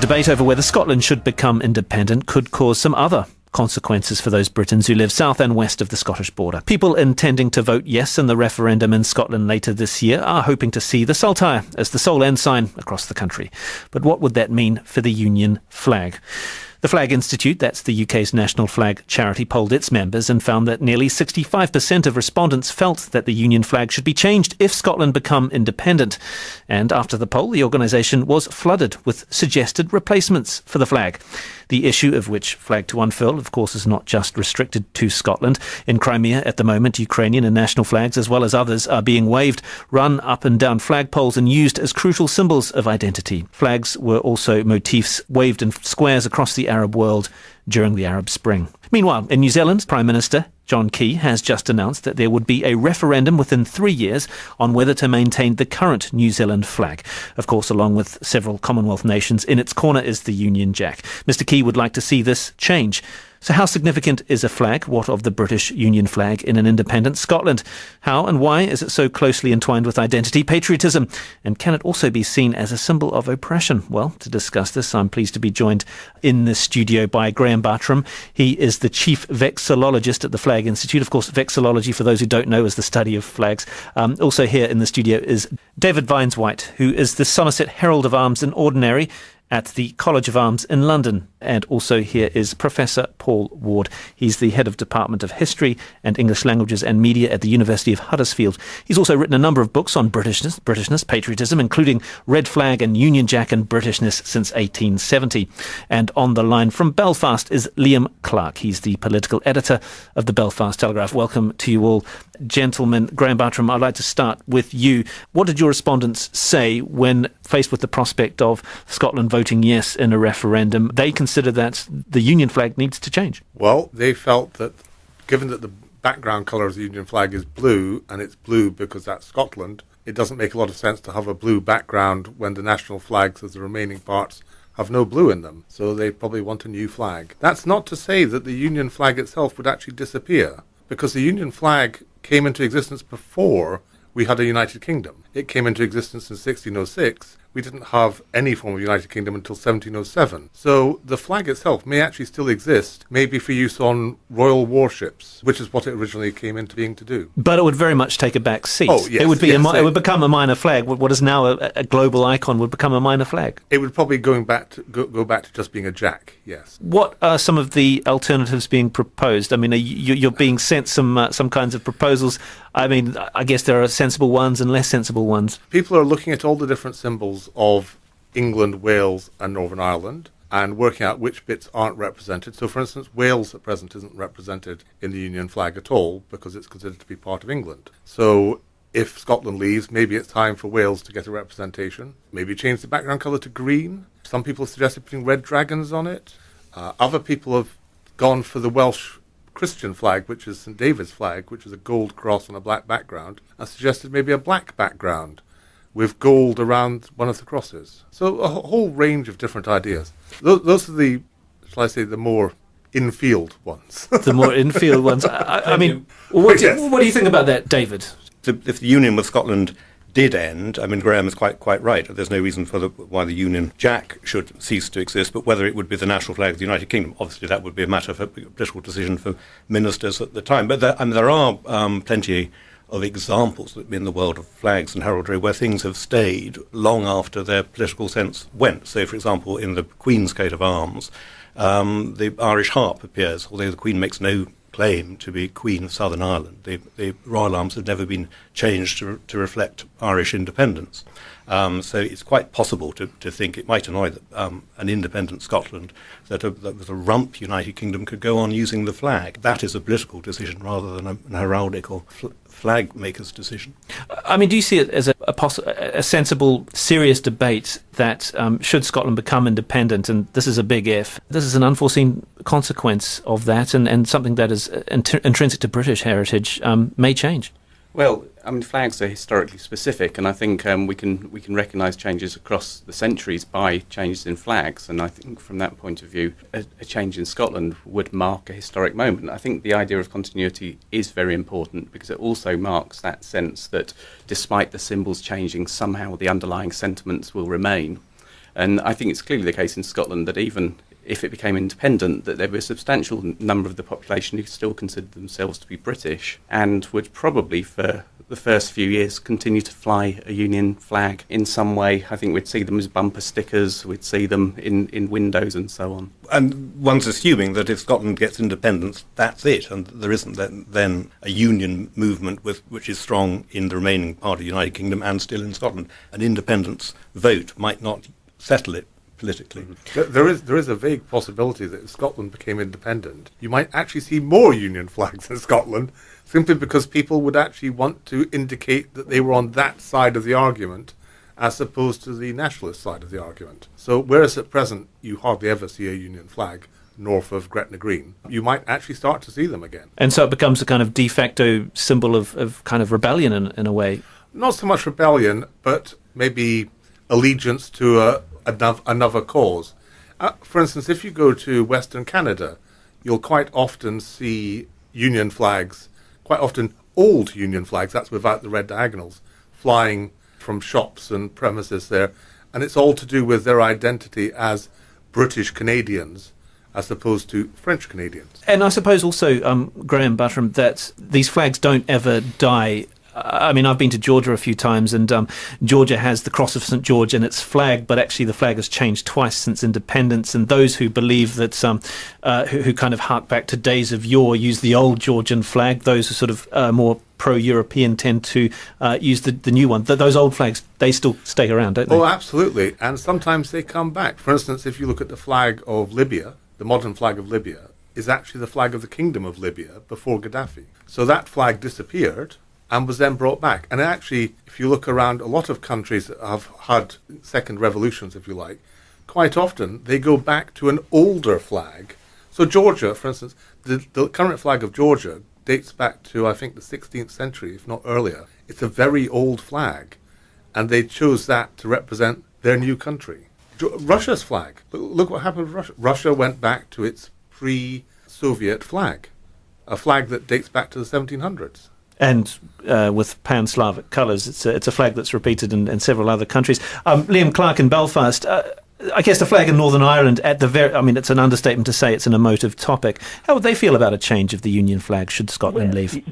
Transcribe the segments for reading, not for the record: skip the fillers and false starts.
debate over whether Scotland should become independent could cause some other consequences for those Britons who live south and west of the Scottish border. People intending to vote yes in the referendum in Scotland later this year are hoping to see the saltire as the sole ensign across the country. But what would that mean for the Union flag? The Flag Institute, that's the UK's national flag charity, polled its members and found that nearly 65% of respondents felt that the Union flag should be changed if Scotland become independent. And after the poll, the organisation was flooded with suggested replacements for the flag. The issue of which flag to unfurl, of course, is not just restricted to Scotland. In Crimea, at the moment, Ukrainian and national flags, as well as others, are being waved, run up and down flagpoles and used as crucial symbols of identity. Flags were also motifs waved in squares across the Arab world during the Arab Spring. Meanwhile, in New Zealand, Prime Minister John Key has just announced that there would be a referendum within 3 years on whether to maintain the current New Zealand flag. Of course, along with several Commonwealth nations, in its corner is the Union Jack. Mr. Key would like to see this change. So how significant is a flag? What of the British Union flag in an independent Scotland? How and why is it so closely entwined with identity, patriotism? And can it also be seen as a symbol of oppression? Well, to discuss this, I'm pleased to be joined in the studio by Graham Bartram. He is the Chief Vexillologist at the Flag Institute. Of course, vexillology, for those who don't know, is the study of flags. Also here in the studio is David Vineswhite, who is the Somerset Herald of Arms in Ordinary at the College of Arms in London. And also here is Professor Paul Ward. He's the head of Department of History and English Languages and Media at the University of Huddersfield. He's also written a number of books on Britishness, patriotism, including Red Flag and Union Jack and Britishness since 1870. And on the line from Belfast is Liam Clark. He's the political editor of the Belfast Telegraph. Welcome to you all, gentlemen. Graham Bartram, I'd like to start with you. What did your respondents say when faced with the prospect of Scotland voting yes in a referendum? They consider that the Union flag needs to change. Well, they felt that given that the background colour of the Union flag is blue, and it's blue because that's Scotland, it doesn't make a lot of sense to have a blue background when the national flags as the remaining parts have no blue in them. So they probably want a new flag. That's not to say that the Union flag itself would actually disappear, because the Union flag came into existence before we had a United Kingdom. It came into existence in 1606. We didn't have any form of United Kingdom until 1707. So the flag itself may actually still exist, maybe for use on royal warships, which is what it originally came into being to do. But it would very much take a back seat. Oh, yes, it would be yes, it would become a minor flag. What is now a global icon would become a minor flag. It would probably go back to just being a jack, yes. What are some of the alternatives being proposed? I mean, you're being sent some kinds of proposals. I mean, I guess there are sensible ones and less sensible ones. People are looking at all the different symbols of England, Wales and Northern Ireland and working out which bits aren't represented. So, for instance, Wales at present isn't represented in the Union flag at all because it's considered to be part of England. So if Scotland leaves, maybe it's time for Wales to get a representation. Maybe change the background colour to green. Some people have suggested putting red dragons on it. Other people have gone for the Welsh Christian flag, which is St David's flag, which is a gold cross on a black background, and suggested maybe a black background with gold around one of the crosses. So a whole range of different ideas. Those are the, shall I say, the more in-field ones. The more in-field ones. I mean, what do you think about that, David? If the union with Scotland did end, I mean, Graham is quite right. There's no reason for why the Union Jack should cease to exist, but whether it would be the national flag of the United Kingdom, obviously that would be a matter for political decision for ministers at the time. But there are plenty of examples in the world of flags and heraldry where things have stayed long after their political sense went. So, for example, in the Queen's coat of arms, the Irish harp appears, although the Queen makes no claim to be Queen of Southern Ireland. The royal arms have never been changed to reflect Irish independence. So it's quite possible to think it might annoy an independent Scotland that with a rump United Kingdom could go on using the flag. That is a political decision rather than an heraldic or flag maker's decision. I mean, do you see it as a sensible, serious debate that should Scotland become independent, and this is a big if, this is an unforeseen consequence of that, and something that is intrinsic to British heritage may change? Well, I mean, flags are historically specific, and I think we can recognise changes across the centuries by changes in flags. And I think from that point of view, a change in Scotland would mark a historic moment. I think the idea of continuity is very important because it also marks that sense that despite the symbols changing, somehow the underlying sentiments will remain. And I think it's clearly the case in Scotland that even if it became independent, that there were a substantial number of the population who still considered themselves to be British and would probably, for the first few years, continue to fly a Union flag in some way. I think we'd see them as bumper stickers, we'd see them in windows and so on. And one's assuming that if Scotland gets independence, that's it, and there isn't then a union movement which is strong in the remaining part of the United Kingdom and still in Scotland. An independence vote might not settle it politically. There is a vague possibility that if Scotland became independent, you might actually see more Union flags in Scotland, simply because people would actually want to indicate that they were on that side of the argument as opposed to the nationalist side of the argument. So whereas at present you hardly ever see a Union flag north of Gretna Green, you might actually start to see them again. And so it becomes a kind of de facto symbol of kind of rebellion in a way. Not so much rebellion, but maybe allegiance to another cause. For instance, if you go to Western Canada, you'll quite often see Union flags, quite often old Union flags, that's without the red diagonals, flying from shops and premises there. And it's all to do with their identity as British Canadians as opposed to French Canadians. And I suppose also, Graham Buttram, that these flags don't ever die. I mean, I've been to Georgia a few times, and Georgia has the Cross of St. George in its flag, but actually the flag has changed twice since independence, and those who believe that, who kind of hark back to days of yore, use the old Georgian flag. Those who sort of more pro-European tend to use the new one. Those old flags, they still stay around, don't they? Oh, absolutely, and sometimes they come back. For instance, if you look at the flag of Libya, the modern flag of Libya is actually the flag of the Kingdom of Libya before Gaddafi. So that flag disappeared and was then brought back. And actually, if you look around a lot of countries that have had second revolutions, if you like, quite often they go back to an older flag. So Georgia, for instance, the current flag of Georgia dates back to, I think, the 16th century, if not earlier. It's a very old flag, and they chose that to represent their new country. Russia's flag, look what happened with Russia. Russia went back to its pre-Soviet flag, a flag that dates back to the 1700s. And with pan-Slavic colours, it's a flag that's repeated in several other countries. Liam Clark in Belfast, I guess the flag in Northern Ireland, it's an understatement to say it's an emotive topic. How would they feel about a change of the Union flag should Scotland leave?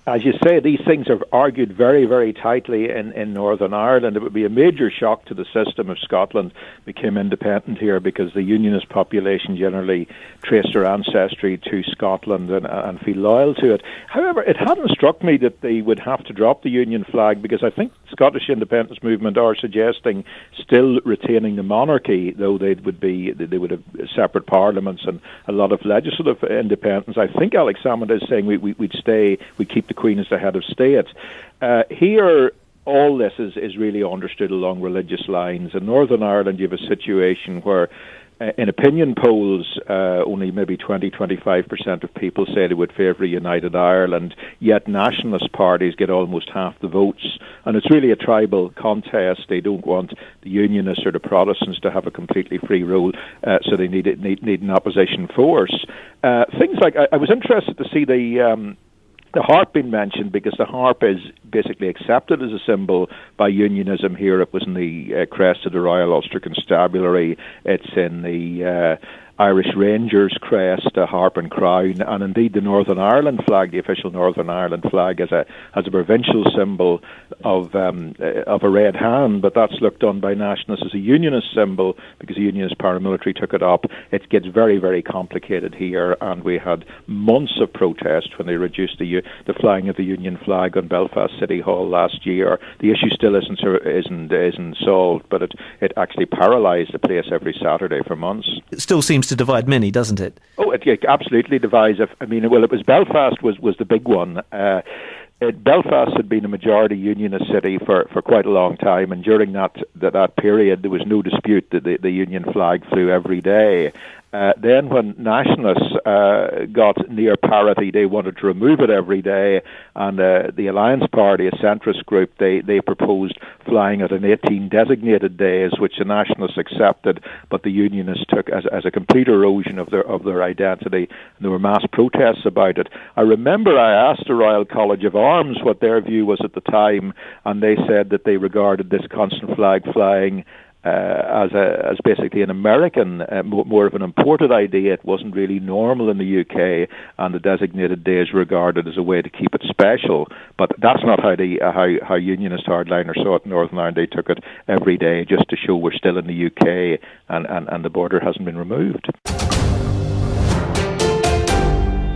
As you say, these things are argued very, very tightly in Northern Ireland. It would be a major shock to the system if Scotland became independent here, because the Unionist population generally trace their ancestry to Scotland and feel loyal to it. However, it hadn't struck me that they would have to drop the Union flag, because I think the Scottish independence movement are suggesting still retaining the monarchy, though they would have separate parliaments and a lot of legislative independence. I think Alex Salmond is saying we'd keep the Queen as the head of state. Here, all this is really understood along religious lines. In Northern Ireland, you have a situation where, in opinion polls, only maybe 20-25% of people say they would favour a united Ireland, yet nationalist parties get almost half the votes. And it's really a tribal contest. They don't want the Unionists or the Protestants to have a completely free rule, so they need an opposition force. Things like, I was interested to see the harp being mentioned, because the harp is basically accepted as a symbol by unionism here. It was in the crest of the Royal Ulster Constabulary. It's in the Irish Rangers crest, a harp and crown, and indeed the Northern Ireland flag, the official Northern Ireland flag, has a provincial symbol of a red hand, but that's looked on by nationalists as a unionist symbol, because the unionist paramilitary took it up. It gets very, very complicated here, and we had months of protest when they reduced the flying of the Union flag on Belfast City Hall last year. The issue still isn't solved, but it actually paralysed the place every Saturday for months. It still seems to divide many, doesn't it? Oh, it absolutely divides. It was Belfast was the big one. Belfast had been a majority unionist city for quite a long time, and during that period there was no dispute that the Union flag flew every day. Then when nationalists got near parity, they wanted to remove it every day, and the Alliance Party, a centrist group, they proposed flying it on 18 designated days, which the nationalists accepted, but the unionists took as a complete erosion of their identity, and there were mass protests about it. I remember I asked the Royal College of Arms what their view was at the time, and they said that they regarded this constant flag flying as basically an American, more of an imported idea. It wasn't really normal in the UK, and the designated day is regarded as a way to keep it special. But that's not how Unionist hardliners saw it in Northern Ireland. They took it every day just to show we're still in the UK, and the border hasn't been removed.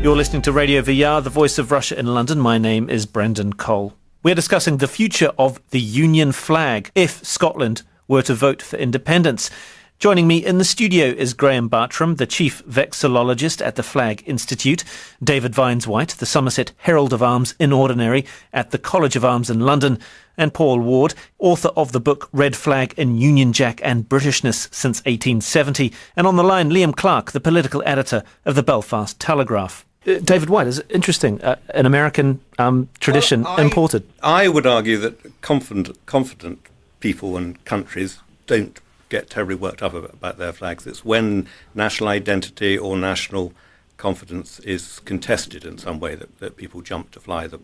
You're listening to Radio VR, the voice of Russia in London. My name is Brendan Cole. We're discussing the future of the Union flag if Scotland were to vote for independence. Joining me in the studio is Graham Bartram, the chief vexillologist at the Flag Institute, David Vines-White, the Somerset Herald of Arms in Ordinary at the College of Arms in London, and Paul Ward, author of the book Red Flag in Union Jack and Britishness since 1870. And on the line, Liam Clark, the political editor of the Belfast Telegraph. David White, is it interesting, an American tradition imported? I would argue that confident people and countries don't get terribly worked up about their flags. It's when national identity or national confidence is contested in some way that people jump to fly the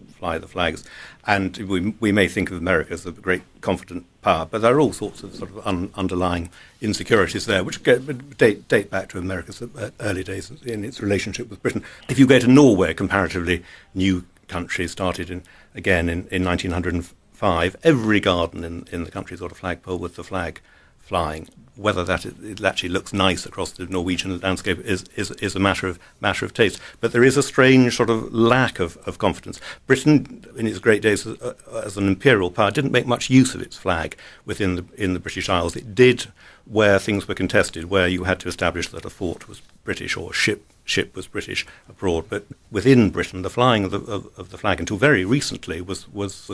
flags. And we may think of America as a great confident power, but there are all sorts of sort of underlying insecurities there, which date back to America's early days in its relationship with Britain. If you go to Norway, a comparatively new country, started in 1905, every garden in the country's got a flagpole with the flag flying. Whether it actually looks nice across the Norwegian landscape is a matter of taste. But there is a strange sort of lack of confidence. Britain, in its great days as an imperial power, didn't make much use of its flag in the British Isles. It did where things were contested, where you had to establish that a fort was British or a ship was British abroad. But within Britain, the flying of the flag until very recently was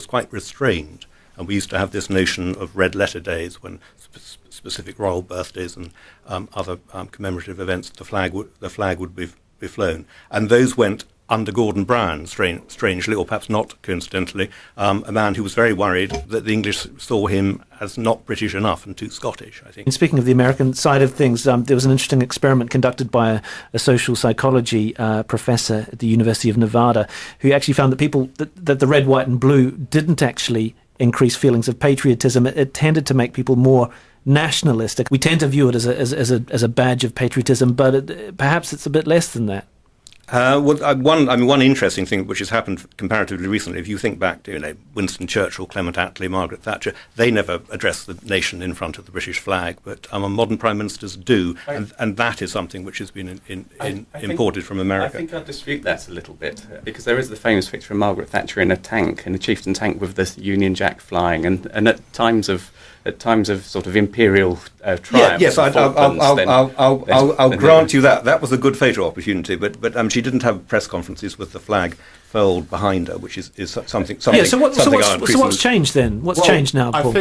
quite restrained. And we used to have this notion of red letter days when specific royal birthdays and other commemorative events, the flag would be flown. And those went under Gordon Brown, strangely, or perhaps not coincidentally, a man who was very worried that the English saw him as not British enough and too Scottish, I think. And speaking of the American side of things, there was an interesting experiment conducted by a social psychology professor at the University of Nevada who actually found that the red, white and blue didn't actually increase feelings of patriotism. It tended to make people more nationalistic. We tend to view it as a badge of patriotism, but perhaps it's a bit less than that. One interesting thing which has happened comparatively recently, if you think back to Winston Churchill, Clement Attlee, Margaret Thatcher, they never addressed the nation in front of the British flag, but modern prime ministers do, and that is something which has been imported from America. I think I'd dispute that a little bit, because there is the famous picture of Margaret Thatcher in a chieftain tank with the Union Jack flying, and at times of sort of imperial triumph. Yes, I'll grant you that. That was a good photo opportunity, but she didn't have press conferences with the flag furled behind her, which is something. Yeah. So what's changed then? What's changed now, Paul?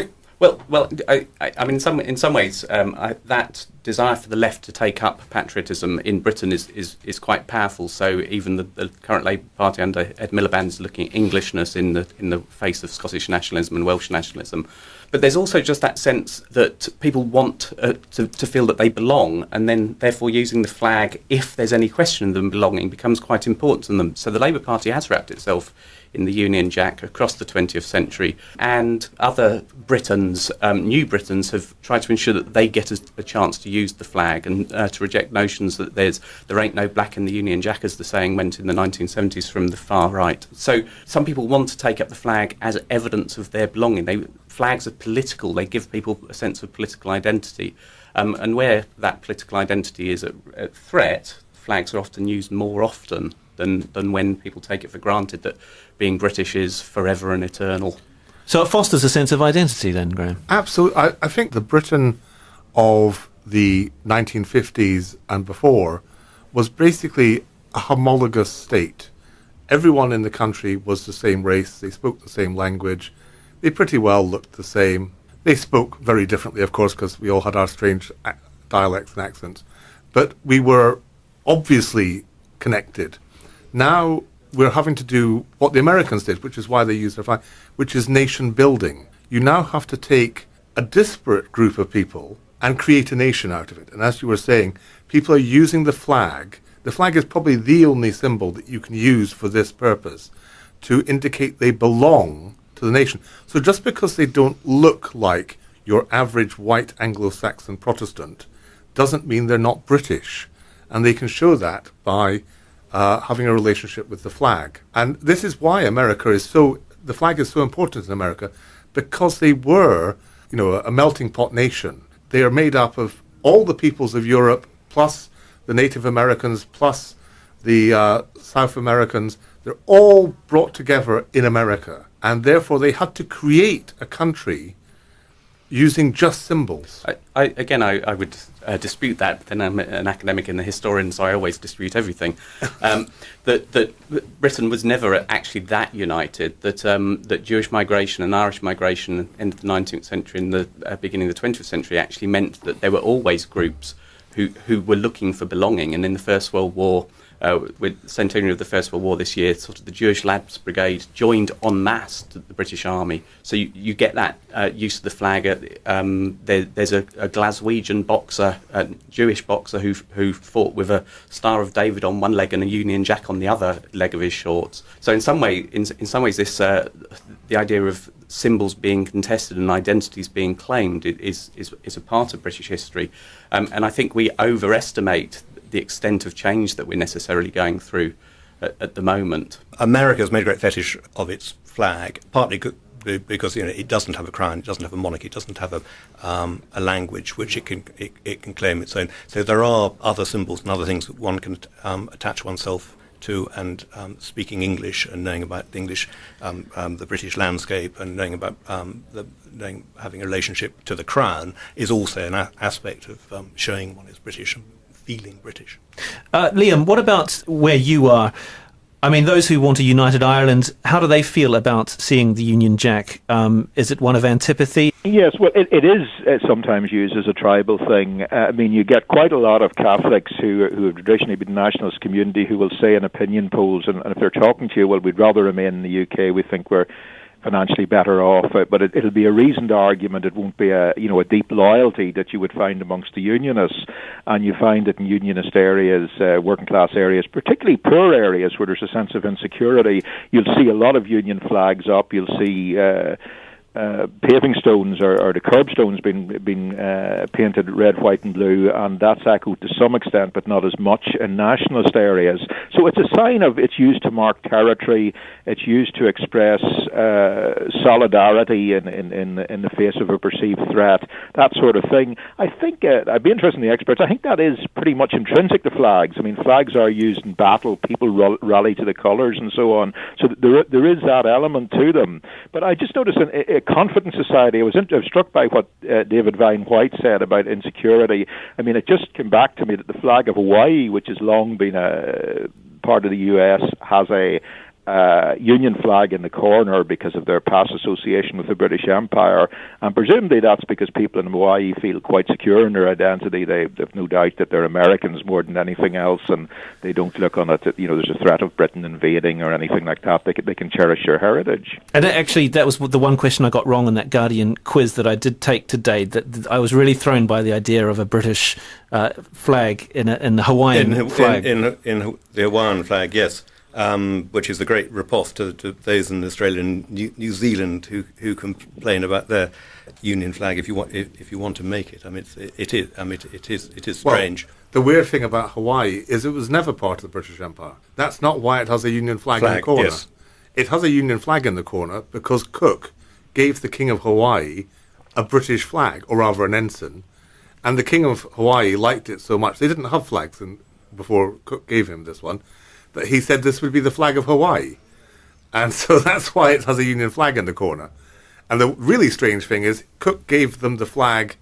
I mean, in some ways, that desire for the left to take up patriotism in Britain is quite powerful. So even the current Labour Party under Ed Miliband is looking at Englishness in the face of Scottish nationalism and Welsh nationalism. But there's also just that sense that people want to feel that they belong, and then therefore using the flag, if there's any question of them belonging, becomes quite important to them. So the Labour Party has wrapped itself in the Union Jack across the 20th century, and other Britons, new Britons, have tried to ensure that they get a chance to use the flag and to reject notions that there ain't no black in the Union Jack, as the saying went in the 1970s from the far right. So some people want to take up the flag as evidence of their belonging. Flags are political. They give people a sense of political identity. And where that political identity is at threat, flags are often used more often than when people take it for granted that being British is forever and eternal. So it fosters a sense of identity then, Graham? Absolutely. I think the Britain of the 1950s and before was basically a homologous state. Everyone in the country was the same race. They spoke the same language. They pretty well looked the same. They spoke very differently, of course, because we all had our strange dialects and accents. But we were obviously connected. Now we're having to do what the Americans did, which is why they use their flag, which is nation building. You now have to take a disparate group of people and create a nation out of it. And as you were saying, people are using the flag. The flag is probably the only symbol that you can use for this purpose, to indicate they belong to the nation. So just because they don't look like your average white Anglo-Saxon Protestant doesn't mean they're not British. And they can show that by having a relationship with the flag. And this is why the flag is so important in America, because they were, a melting pot nation. They are made up of all the peoples of Europe, plus the Native Americans, plus the South Americans. They're all brought together in America. And therefore they had to create a country using just symbols. I would dispute that, but then I'm an academic and a historian, so I always dispute everything. That Britain was never actually that united, that Jewish migration and Irish migration in the 19th century and the beginning of the 20th century actually meant that there were always groups who were looking for belonging. And in the First World War, with the centenary of the First World War this year, sort of the Jewish Lads Brigade joined en masse to the British Army. So you get that use of the flag. There's a Glaswegian boxer, a Jewish boxer who fought with a Star of David on one leg and a Union Jack on the other leg of his shorts. So in some ways, this the idea of symbols being contested and identities being claimed is a part of British history, and I think we overestimate the extent of change that we're necessarily going through at the moment. America has made a great fetish of its flag, partly because it doesn't have a crown, it doesn't have a monarchy, it doesn't have a language which it can claim its own. So there are other symbols and other things that one can attach oneself to, and speaking English and knowing about the English, the British landscape, and knowing about having a relationship to the crown is also an aspect of showing one is British and feeling British. Liam, what about where you are? I mean, those who want a united Ireland, how do they feel about seeing the Union Jack? Is it one of antipathy? Yes, well, it is sometimes used as a tribal thing. I mean, you get quite a lot of Catholics who have traditionally been nationalist community who will say in opinion polls, and if they're talking to you, well, we'd rather remain in the UK, we think we're financially better off, but it'll be a reasoned argument. It won't be a deep loyalty that you would find amongst the Unionists, and you find it in Unionist areas, working class areas, particularly poor areas where there's a sense of insecurity. You'll see a lot of Union flags up. You'll see paving stones or the curbstones being painted red, white and blue, and that's echoed to some extent but not as much in nationalist areas. So it's a sign of, it's used to mark territory, it's used to express solidarity in the face of a perceived threat, that sort of thing. I think, I'd be interested in the experts, I think that is pretty much intrinsic to flags. I mean, flags are used in battle, people rally to the colours and so on, so there is that element to them. But I just noticed in a confident society, I was struck by what David Vine White said about insecurity. I mean, it just came back to me that the flag of Hawaii, which has long been a part of the US, has a Union flag in the corner because of their past association with the British Empire, and presumably that's because people in Hawaii feel quite secure in their identity. They've no doubt that they're Americans more than anything else, and they don't look on it that there's a threat of Britain invading or anything like that. They can cherish their heritage. And actually, that was the one question I got wrong in that Guardian quiz that I did take today. That I was really thrown by the idea of a British flag in the Hawaiian flag. In the Hawaiian flag, yes. Which is the great ripoff to those in Australia and New Zealand who complain about their Union flag. If you want to make it, I mean, it is strange. Well, the weird thing about Hawaii is it was never part of the British Empire. That's not why it has a Union flag in the corner. Yes. It has a Union flag in the corner because Cook gave the King of Hawaii a British flag, or rather an ensign, and the King of Hawaii liked it so much. They didn't have flags before Cook gave him this one, that he said this would be the flag of Hawaii. And so that's why it has a Union flag in the corner. And the really strange thing is Cook gave them the flag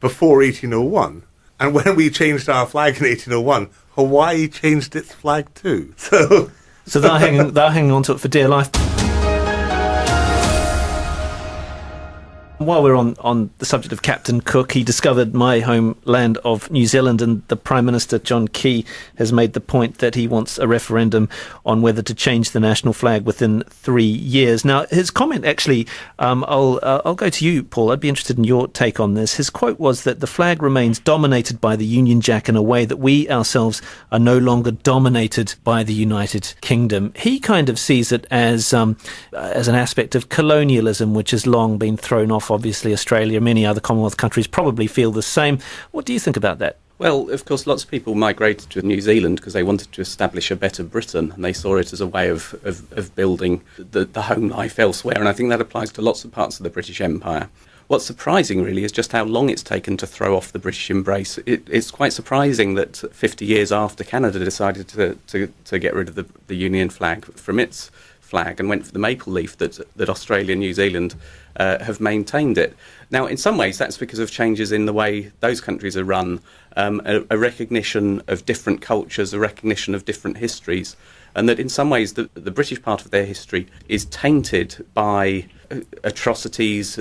before 1801. And when we changed our flag in 1801, Hawaii changed its flag too. So they're hanging on to it for dear life. While we're on the subject of Captain Cook, he discovered my homeland of New Zealand, and the Prime Minister, John Key, has made the point that he wants a referendum on whether to change the national flag within 3 years. Now, his comment, actually, I'll go to you, Paul. I'd be interested in your take on this. His quote was that the flag remains dominated by the Union Jack in a way that we ourselves are no longer dominated by the United Kingdom. He kind of sees it as an aspect of colonialism, which has long been thrown off obviously Australia, many other Commonwealth countries probably feel the same. What do you think about that? Well, of course, lots of people migrated to New Zealand because they wanted to establish a better Britain, and they saw it as a way of building the home life elsewhere, and I think that applies to lots of parts of the British Empire. What's surprising, really, is just how long it's taken to throw off the British embrace. It's quite surprising that 50 years after Canada decided to get rid of the Union flag from its flag and went for the maple leaf, that Australia and New Zealand have maintained it. Now, in some ways, that's because of changes in the way those countries are run, a recognition of different cultures, a recognition of different histories, and that in some ways the British part of their history is tainted by atrocities,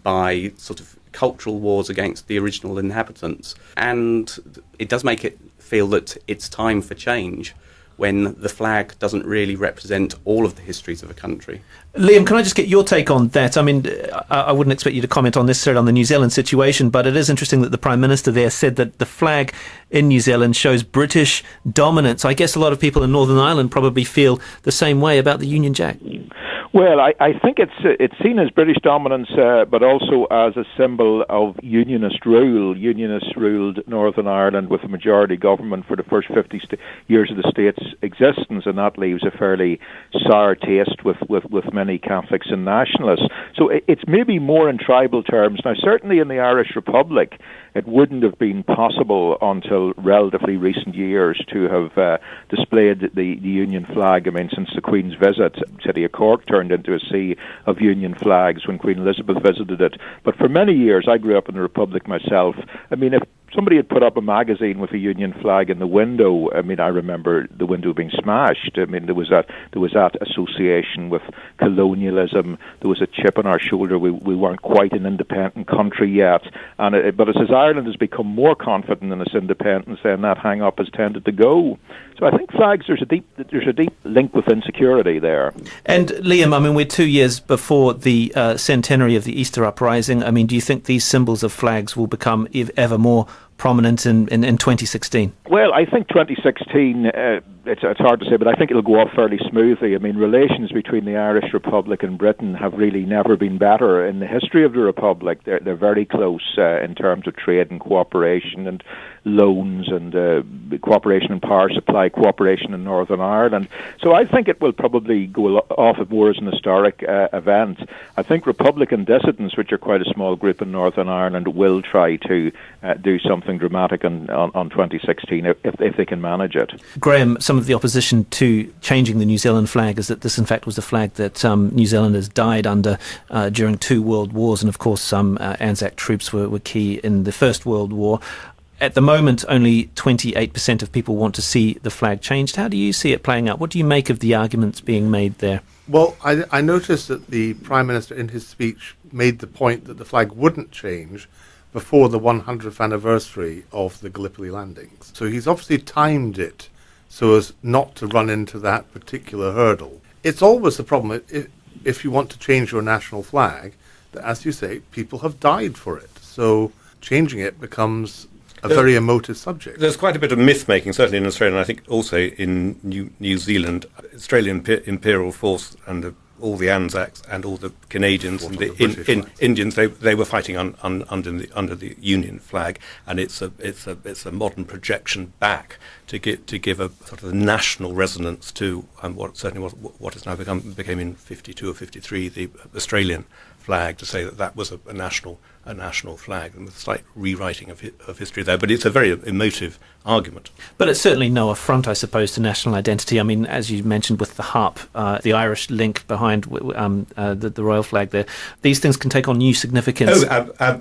by sort of cultural wars against the original inhabitants. And it does make it feel that it's time for change when the flag doesn't really represent all of the histories of a country. Liam, can I just get your take on that? I mean, I wouldn't expect you to comment on necessarily on the New Zealand situation, but it is interesting that the Prime Minister there said that the flag in New Zealand shows British dominance. I guess a lot of people in Northern Ireland probably feel the same way about the Union Jack. Well, I think it's seen as British dominance, but also as a symbol of Unionist rule. Unionists ruled Northern Ireland with a majority government for the first 50 years of the state's existence, and that leaves a fairly sour taste with many Catholics and nationalists. So it's maybe more in tribal terms. Now, certainly in the Irish Republic, it wouldn't have been possible until relatively recent years to have displayed the Union flag. I mean, since the Queen's visit, City of Cork turned into a sea of Union flags when Queen Elizabeth visited it. But for many years, I grew up in the Republic myself. I mean, if somebody had put up a magazine with a Union flag in the window, I mean, I remember the window being smashed. I mean, there was that association with colonialism. There was a chip on our shoulder. We weren't quite an independent country yet. But as Ireland has become more confident in its independence, then that hang-up has tended to go. So I think flags, there's a deep link with insecurity there. And Liam, I mean, we're 2 years before the centenary of the Easter Uprising. I mean, do you think these symbols of flags will become ever more prominent in 2016? Well, I think 2016, it's hard to say, but I think it'll go off fairly smoothly. I mean, relations between the Irish Republic and Britain have really never been better in the history of the Republic. They're very close in terms of trade and cooperation and loans and cooperation in power supply, cooperation in Northern Ireland. So I think it will probably go off more as an historic event. I think Republican dissidents, which are quite a small group in Northern Ireland, will try to do something dramatic on 2016 if they can manage it. Graham, some of the opposition to changing the New Zealand flag is that this in fact was the flag that New Zealanders died under during 2 world wars, and of course some Anzac troops were key in the First World War. At the moment, only 28% of people want to see the flag changed. How do you see it playing out? What do you make of the arguments being made there? Well, I noticed that the Prime Minister in his speech made the point that the flag wouldn't change before the 100th anniversary of the Gallipoli landings. So he's obviously timed it so as not to run into that particular hurdle. It's always the problem if you want to change your national flag, that, as you say, people have died for it. So changing it becomes a very emotive subject. There's quite a bit of myth-making, certainly in Australia, and I think also in New Zealand. Australian imperial force and all the Anzacs and all the Canadians and the Indians, they were fighting under the Union flag, and it's a modern projection back to give a sort of national resonance to what has now became in 52 or 53 the Australian flag, to say that was a national flag, and with a slight rewriting of history there. But it's a very emotive argument. But it's certainly no affront, I suppose, to national identity. I mean, as you mentioned with the harp, the Irish link behind the royal flag there, these things can take on new significance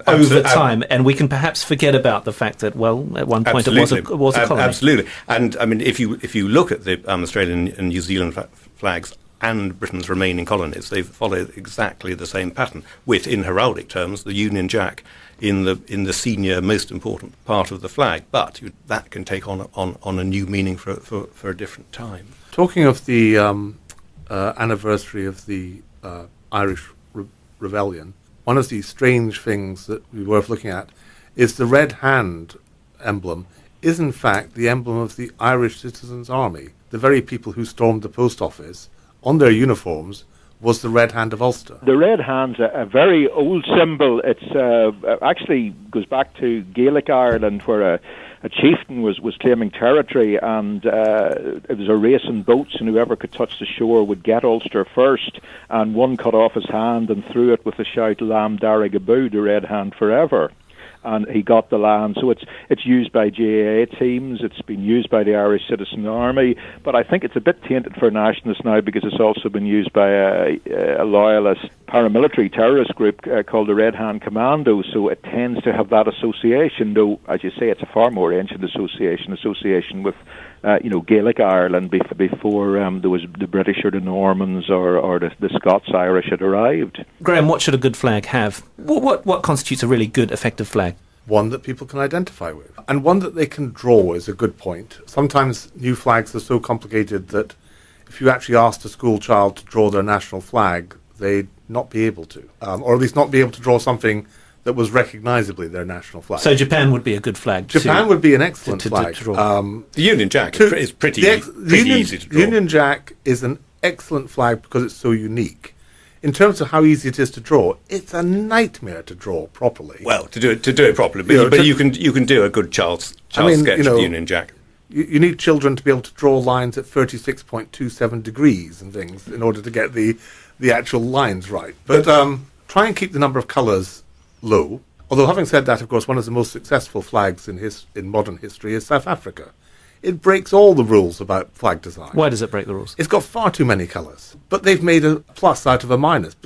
over time, and we can perhaps forget about the fact that, well, at one point it was a colony. Absolutely. And I mean, if you look at the Australian and New Zealand flags and Britain's remaining colonies, they've followed exactly the same pattern, with, in heraldic terms, the Union Jack in the senior, most important part of the flag. But that can take on a new meaning for a different time. Talking of the anniversary of the Irish Rebellion, one of the strange things that would be worth looking at is the red hand emblem is in fact the emblem of the Irish Citizens' Army, the very people who stormed the post office. On their uniforms was the Red Hand of Ulster. The Red Hand's a very old symbol. It's actually goes back to Gaelic Ireland, where a chieftain was claiming territory, and it was a race in boats, and whoever could touch the shore would get Ulster first, and one cut off his hand and threw it with the shout, Lam Darragaboo, the Red Hand forever. And he got the land. So it's used by GAA teams, it's been used by the Irish Citizen Army, but I think it's a bit tainted for nationalists now because it's also been used by a loyalist paramilitary terrorist group called the Red Hand Commando, so it tends to have that association, though, as you say, it's a far more ancient association with Gaelic Ireland before there was the British or the Normans or the Scots-Irish had arrived. Graham, what should a good flag have? What constitutes a really good, effective flag? One that people can identify with, and one that they can draw is a good point. Sometimes new flags are so complicated that if you actually asked a school child to draw their national flag, they'd not be able to, or at least not be able to draw something that was recognisably their national flag. So Japan would be a good flag. Japan would be an excellent flag. The Union Jack is pretty easy to draw. The Union Jack is an excellent flag because it's so unique. In terms of how easy it is to draw, it's a nightmare to draw properly. Well, to do it properly, but you can do a good child's sketch of the Union Jack. You need children to be able to draw lines at 36.27 degrees and things in order to get the actual lines right. But try and keep the number of colours low. Although, having said that, of course, one of the most successful flags in modern history is South Africa. It breaks all the rules about flag design. Why does it break the rules? It's got far too many colours. But they've made a plus out of a minus.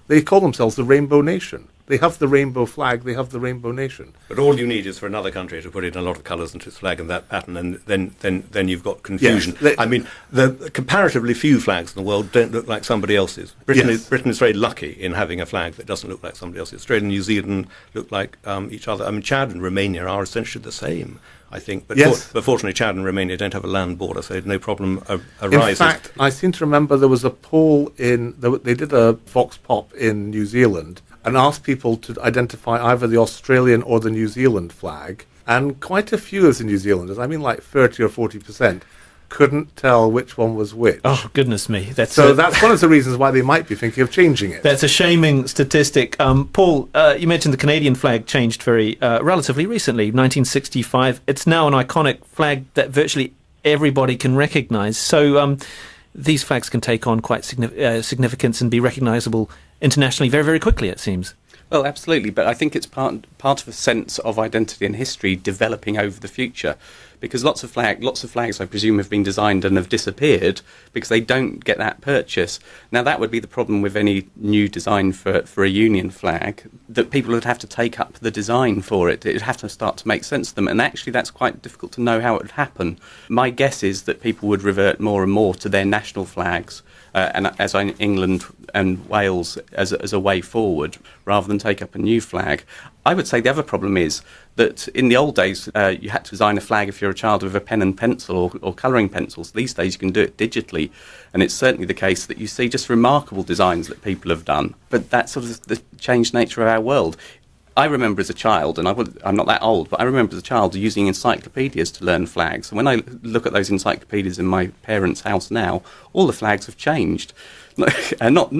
They call themselves the Rainbow Nation. They have the rainbow flag, they have the Rainbow Nation. But all you need is for another country to put in a lot of colours into its flag in that pattern, and then you've got confusion. Yes, I mean, the comparatively few flags in the world don't look like somebody else's. Britain is very lucky in having a flag that doesn't look like somebody else's. Australia and New Zealand look like each other. I mean, Chad and Romania are essentially the same, I think. But, but fortunately, Chad and Romania don't have a land border, so no problem arises. In fact, I seem to remember there was a poll they did a Vox Pop in New Zealand and asked people to identify either the Australian or the New Zealand flag, and quite a few of the New Zealanders, I mean like 30 or 40%, couldn't tell which one was which. Oh, goodness me. That's one of the reasons why they might be thinking of changing it. That's a shaming statistic. Paul, you mentioned the Canadian flag changed very relatively recently, 1965. It's now an iconic flag that virtually everybody can recognise. So these flags can take on quite significance and be recognisable internationally very, very quickly, it seems. Well, absolutely, but I think it's part of a sense of identity and history developing over the future, because lots of flags, I presume, have been designed and have disappeared because they don't get that purchase. Now, that would be the problem with any new design for a Union flag, that people would have to take up the design for it. It would have to start to make sense to them, and actually that's quite difficult to know how it would happen. My guess is that people would revert more and more to their national flags, and as in England and Wales as a way forward, rather than take up a new flag. I would say the other problem is that in the old days you had to design a flag if you're a child with a pen and pencil or colouring pencils. These days you can do it digitally, and it's certainly the case that you see just remarkable designs that people have done. But that's sort of the changed nature of our world. I remember as a child, and I'm not that old, but I remember as a child using encyclopedias to learn flags. And when I look at those encyclopedias in my parents' house now, all the flags have changed. Not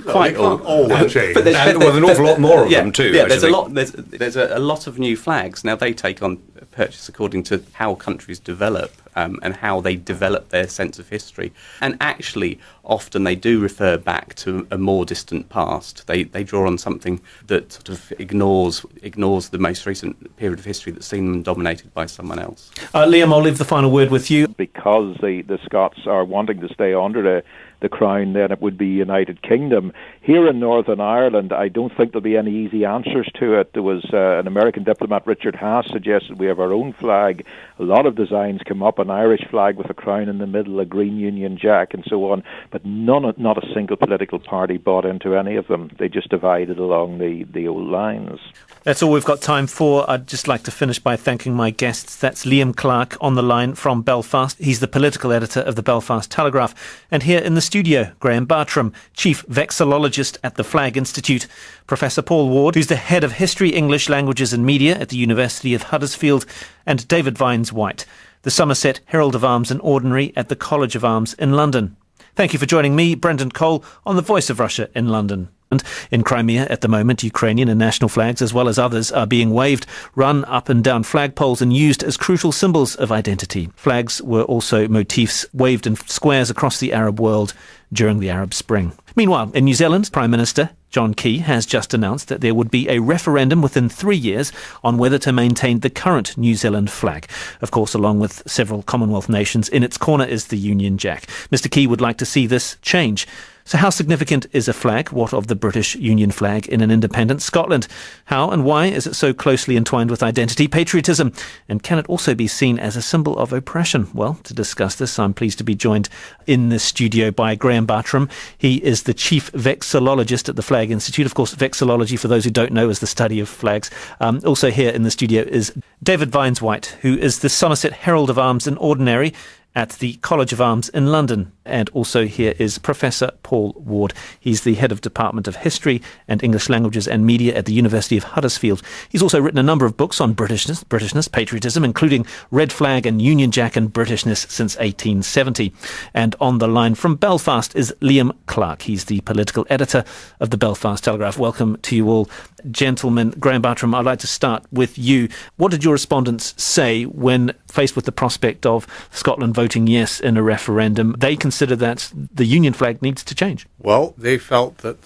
quite all have changed. But there's an awful lot more of them too. Yeah, there's a lot of new flags. Now they take on purchase according to how countries develop and how they develop their sense of history. And actually, often they do refer back to a more distant past. They draw on something that sort of ignores the most recent period of history that's seen them dominated by someone else. Liam, I'll leave the final word with you. Because the Scots are wanting to stay under the crown, then it would be United Kingdom. Here in Northern Ireland, I don't think there'll be any easy answers to it. There was an American diplomat, Richard Haas, suggested we have our own flag. A lot of designs come up, an Irish flag with a crown in the middle, a green Union Jack, and so on. But not a single political party bought into any of them. They just divided along the old lines. That's all we've got time for. I'd just like to finish by thanking my guests. That's Liam Clark on the line from Belfast. He's the political editor of the Belfast Telegraph. And here in the studio, Graham Bartram, chief vexillologist at the Flag Institute, Professor Paul Ward, who's the head of History, English Languages and Media at the University of Huddersfield, and David Vines-White, the Somerset Herald of Arms and Ordinary at the College of Arms in London. Thank you for joining me, Brendan Cole, on The Voice of Russia in London. And in Crimea at the moment, Ukrainian and national flags, as well as others, are being waved, run up and down flagpoles and used as crucial symbols of identity. Flags were also motifs waved in squares across the Arab world during the Arab Spring. Meanwhile, in New Zealand, Prime Minister John Key has just announced that there would be a referendum within 3 years on whether to maintain the current New Zealand flag. Of course, along with several Commonwealth nations, in its corner is the Union Jack. Mr. Key would like to see this change. So how significant is a flag? What of the British Union flag in an independent Scotland? How and why is it so closely entwined with identity, patriotism? And can it also be seen as a symbol of oppression? Well, to discuss this, I'm pleased to be joined in the studio by Graham Bartram. He is the chief vexillologist at the Flag Institute. Of course, vexillology, for those who don't know, is the study of flags. Also here in the studio is David Vines-White, who is the Somerset Herald of Arms in Ordinary at the College of Arms in London. And also here is Professor Paul Ward. He's the head of Department of History and English Languages and Media at the University of Huddersfield. He's also written a number of books on Britishness, patriotism, including Red Flag and Union Jack and Britishness since 1870. And on the line from Belfast is Liam Clark. He's the political editor of the Belfast Telegraph. Welcome to you all, gentlemen. Graham Bartram, I'd like to start with you. What did your respondents say when faced with the prospect of Scotland voting yes in a referendum? They consider that the Union flag needs to change. Well, they felt that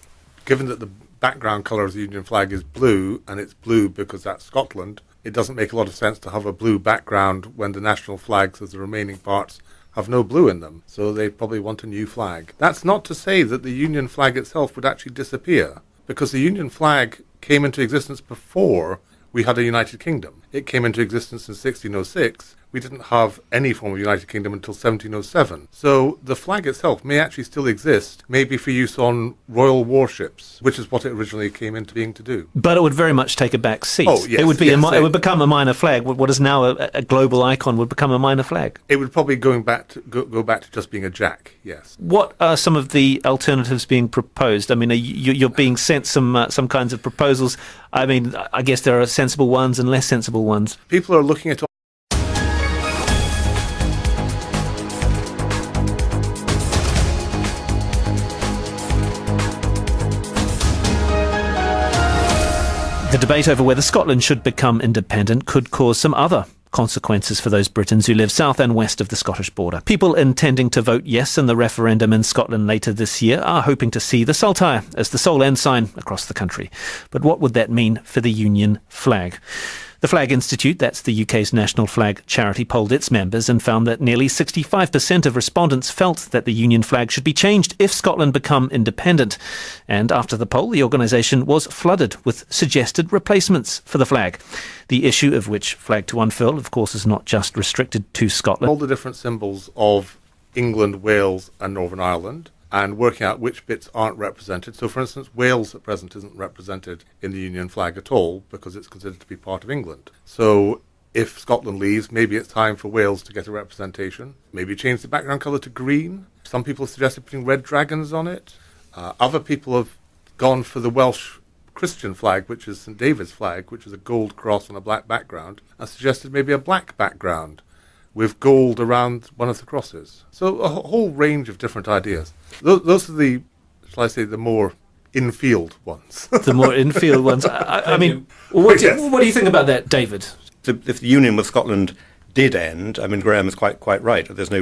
given that the background colour of the Union flag is blue, and it's blue because that's Scotland, it doesn't make a lot of sense to have a blue background when the national flags of the remaining parts have no blue in them. So they probably want a new flag. That's not to say that the Union flag itself would actually disappear, because the Union flag came into existence before we had a United Kingdom. It came into existence in 1606. We didn't have any form of United Kingdom until 1707. So the flag itself may actually still exist, maybe for use on royal warships, which is what it originally came into being to do. But it would very much take a back seat. Oh, yes, it would be yes, it would become a minor flag. What is now a global icon would become a minor flag. It would probably go back to just being a jack, yes. What are some of the alternatives being proposed? I mean, you're being sent some kinds of proposals. I mean, I guess there are sensible ones and less sensible ones. People are looking at The debate over whether Scotland should become independent could cause some other consequences for those Britons who live south and west of the Scottish border. People intending to vote yes in the referendum in Scotland later this year are hoping to see the saltire as the sole ensign across the country. But what would that mean for the Union flag? The Flag Institute, that's the UK's national flag charity, polled its members and found that nearly 65% of respondents felt that the Union flag should be changed if Scotland become independent. And after the poll, the organisation was flooded with suggested replacements for the flag. The issue of which flag to unfurl, of course, is not just restricted to Scotland. all the different symbols of England, Wales and Northern Ireland, and working out which bits aren't represented. So, for instance, Wales at present isn't represented in the Union flag at all because it's considered to be part of England. So if Scotland leaves, maybe it's time for Wales to get a representation. Maybe change the background colour to green. Some people have suggested putting red dragons on it. Other people have gone for the Welsh Christian flag, which is St David's flag, which is a gold cross on a black background, and suggested maybe a black background with gold around one of the crosses. So a whole range of different ideas. Those are the, shall I say, the more in-field ones. The more in-field ones. I mean, what do you think about that, David? If the union with Scotland did end, I mean, Graham is quite right. There's no